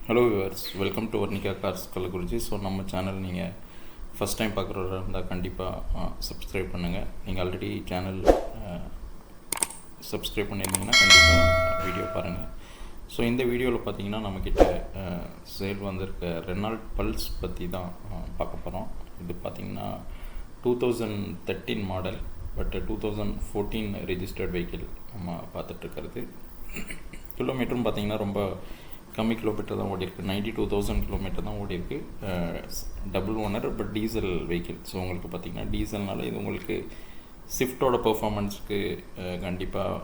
Hello viewers, welcome to Varnika cars Kallakurichi. So நம்ம channel நீங்கள் first time பார்க்குறவராக இருந்தால் கண்டிப்பாக சப்ஸ்கிரைப் பண்ணுங்கள். நீங்கள் ஆல்ரெடி சேனல் சப்ஸ்கிரைப் பண்ணியிருந்தீங்கன்னா கண்டிப்பாக வீடியோ பாருங்கள். ஸோ இந்த வீடியோவில் பார்த்தீங்கன்னா நம்மக்கிட்ட சேல் வந்திருக்க ரெனால்ட் பல்ஸ் பற்றி தான் பார்க்க போகிறோம். இது பார்த்திங்கன்னா 2013 மாடல், பட் 2014 ரெஜிஸ்டர்ட் வெஹிக்கிள் நம்ம பார்த்துட்ருக்கிறது. கிலோமீட்டரும் பார்த்திங்கன்னா ரொம்ப கம்மி கிலோமீட்டர் தான் ஓடிருக்கு. 92,000 கிலோமீட்டர் தான் ஓடிருக்கு. Double owner, but diesel vehicle. So உங்களுக்கு பார்த்திங்கன்னா டீசல்னால இது உங்களுக்கு ஸ்விஃப்ட்டோட பெர்ஃபார்மன்ஸுக்கு கண்டிப்பாக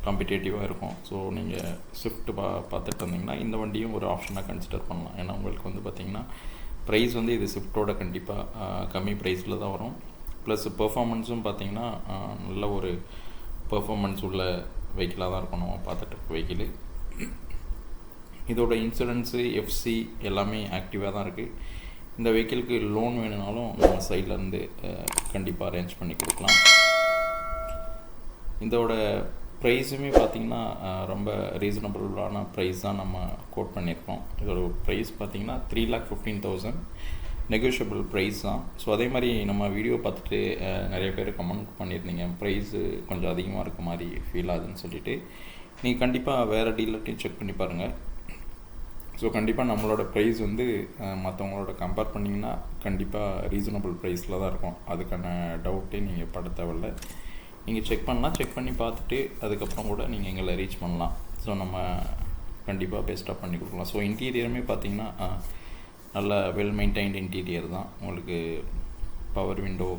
காம்படிட்டிவாக இருக்கும். ஸோ நீங்கள் ஸ்விஃப்ட் பார்த்துட்டு இருந்தீங்கன்னா இந்த வண்டியும் ஒரு ஆப்ஷனாக கன்சிடர் பண்ணலாம். ஏன்னா உங்களுக்கு வந்து பார்த்திங்கன்னா ப்ரைஸ் வந்து இது ஸ்விஃப்ட்டோட கண்டிப்பாக கம்மி ப்ரைஸில் தான் வரும். ப்ளஸ் பெர்ஃபார்மன்ஸும் பார்த்திங்கன்னா நல்ல ஒரு பெர்ஃபார்மன்ஸ் உள்ள வெஹிக்கிளாக தான் இருக்கும் நம்ம பார்த்துட்டு இருக்க வெஹிக்கிள். இதோட இன்சூரன்ஸு, எஃப்சி எல்லாமே ஆக்டிவாக தான் இருக்குது. இந்த வெஹிக்கிளுக்கு லோன் வேணுனாலும் நம்ம சைட்லேருந்து கண்டிப்பாக அரேஞ்ச் பண்ணி கொடுக்கலாம். இதோட ப்ரைஸுமே பார்த்திங்கன்னா ரொம்ப ரீசனபிளான ப்ரைஸ் தான் நம்ம கோட் பண்ணியிருக்கோம். இதோட ப்ரைஸ் பார்த்திங்கன்னா 3,15,000 நெகோஷியபிள் ப்ரைஸ் தான். ஸோ அதே மாதிரி நம்ம வீடியோ பார்த்துட்டு நிறைய பேர் கமெண்ட் பண்ணியிருந்தீங்க, ப்ரைஸு கொஞ்சம் அதிகமாக இருக்க மாதிரி ஃபீல் ஆகுதுன்னு சொல்லிவிட்டு. நீங்கள் கண்டிப்பாக வேறு டீலர்ட்டையும் செக் பண்ணி பாருங்கள். ஸோ கண்டிப்பாக நம்மளோட ப்ரைஸ் வந்து மற்றவங்களோட கம்பேர் பண்ணிங்கன்னா கண்டிப்பாக ரீசனபிள் ப்ரைஸில் தான் இருக்கும். அதுக்கான டவுட்டே நீங்கள் பட தேவையில்லை. நீங்கள் செக் பண்ணி பார்த்துட்டு அதுக்கப்புறம் கூட நீங்கள் எங்களை ரீச் பண்ணலாம். ஸோ நம்ம கண்டிப்பாக பெஸ்ட்டாக பண்ணி கொடுக்கலாம். ஸோ இன்டீரியருமே பார்த்திங்கன்னா நல்ல வெல் மெயின்டைன்டு இன்டீரியர் தான். உங்களுக்கு பவர் விண்டோ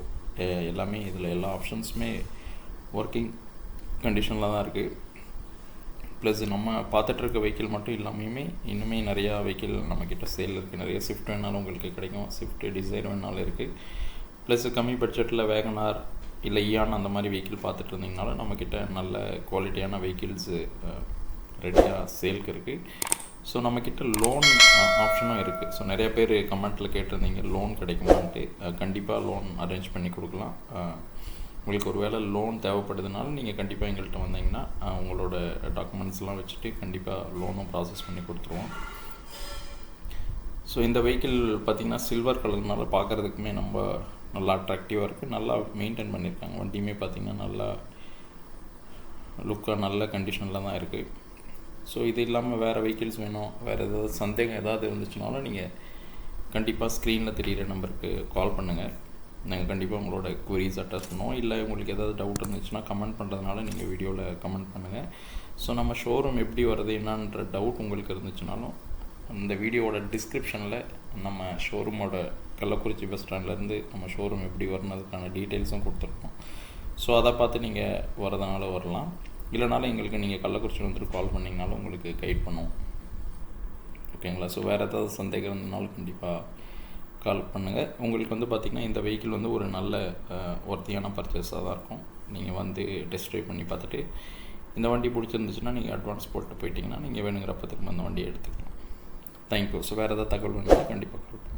எல்லாமே இதில் எல்லா ஆப்ஷன்ஸுமே ஒர்க்கிங் கண்டிஷனில் தான் இருக்குது. ப்ளஸ் நம்ம பார்த்துட்ருக்க வெஹிக்கிள் மட்டும் இல்லாமையுமே இன்னுமே நிறையா வெஹிக்கிள் நம்மக்கிட்ட சேல் இருக்குது. நிறைய ஸ்விஃப்ட் வேணாலும் உங்களுக்கு கிடைக்கும், ஸ்விஃப்ட் டிசைர் வேணாலும் இருக்குது. ப்ளஸ் கம்மி பட்ஜெட்டில் வேகனார் இல்லை ஈயான் அந்த மாதிரி வெஹிக்கிள் பார்த்துட்டு இருந்தீங்கனாலும் நம்மக்கிட்ட நல்ல குவாலிட்டியான வெஹிக்கிள்ஸு ரெடியாக சேலுக்கு இருக்குது. ஸோ நம்மக்கிட்ட லோன் ஆப்ஷனும் இருக்குது. ஸோ நிறைய பேர் கமெண்ட்டில் கேட்டிருந்தீங்க லோன் கிடைக்குமான்ட்டு. கண்டிப்பாக லோன் அரேஞ்ச் பண்ணி கொடுக்கலாம். உங்களுக்கு ஒரு வேளை லோன் தேவைப்படுதுனாலும் நீங்கள் கண்டிப்பாக எங்கள்கிட்ட வந்தீங்கன்னா உங்களோட டாக்குமெண்ட்ஸ்லாம் வச்சுட்டு கண்டிப்பாக லோனும் ப்ராசஸ் பண்ணி கொடுத்துருவோம். ஸோ இந்த வெஹிக்கிள் பார்த்திங்கன்னா சில்வர் கலர்னால பார்க்குறதுக்குமே நம்ம நல்லா அட்ராக்டிவாக இருக்குது. நல்லா மெயின்டைன் பண்ணியிருக்காங்க. வண்டியுமே பார்த்திங்கன்னா நல்லா லுக்காக நல்ல கண்டிஷனில் தான் இருக்குது. ஸோ இது இல்லாமல் வேறு வெஹிக்கிள்ஸ் வேணும், வேறு ஏதாவது சந்தேகம் ஏதாவது இருந்துச்சுனாலும் நீங்கள் கண்டிப்பாக ஸ்க்ரீனில் தெரிகிற நம்பருக்கு கால் பண்ணுங்கள். நாங்கள் கண்டிப்பாக உங்களோட குவரிஸ் அட்ரஸ் பண்ணுவோம். இல்லை உங்களுக்கு ஏதாவது டவுட் இருந்துச்சுன்னா கமெண்ட் பண்ணுறதுனால நீங்கள் வீடியோவில் கமெண்ட் பண்ணுங்கள். ஸோ நம்ம ஷோரூம் எப்படி வருது என்னன்ற டவுட் உங்களுக்கு இருந்துச்சுனாலும் இந்த வீடியோவோட டிஸ்கிரிப்ஷனில் நம்ம ஷோரூமோட கள்ளக்குறிச்சி பஸ் ஸ்டாண்ட்லேருந்து நம்ம ஷோரூம் எப்படி வரணுன்றதுக்கான டீட்டெயில்ஸும் கொடுத்துருக்கோம். ஸோ அதை பார்த்து நீங்கள் வரதுனால வரலாம். இல்லைனாலும் எங்களுக்கு நீங்கள் கள்ளக்குறிச்சி வந்துட்டு கால் பண்ணிங்கனாலும் உங்களுக்கு கைட் பண்ணுவோம். ஓகேங்களா? ஸோ வேறு ஏதாவது சந்தேகம் இருந்ததுனாலும் கண்டிப்பாக கால் பண்ணுங்கள். உங்களுக்கு வந்து பார்த்திங்கன்னா இந்த வெஹிக்கிள் வந்து ஒரு நல்ல ஒர்த்தியான பர்ச்சேஸாக தான் இருக்கும். நீங்கள் வந்து டெஸ்ட் ட்ரைவ் பண்ணி பார்த்துட்டு இந்த வண்டி பிடிச்சிருந்துச்சுன்னா நீங்கள் அட்வான்ஸ் போட்டு போயிட்டீங்கன்னா நீங்கள் வேணுங்கிறப்ப திரும்ப அந்த வண்டியை எடுத்துக்கலாம். தேங்க்யூ. ஸோ வேறு ஏதாவது தகவல் வேணும்னா கண்டிப்பாக கால் பண்ணுங்கள்.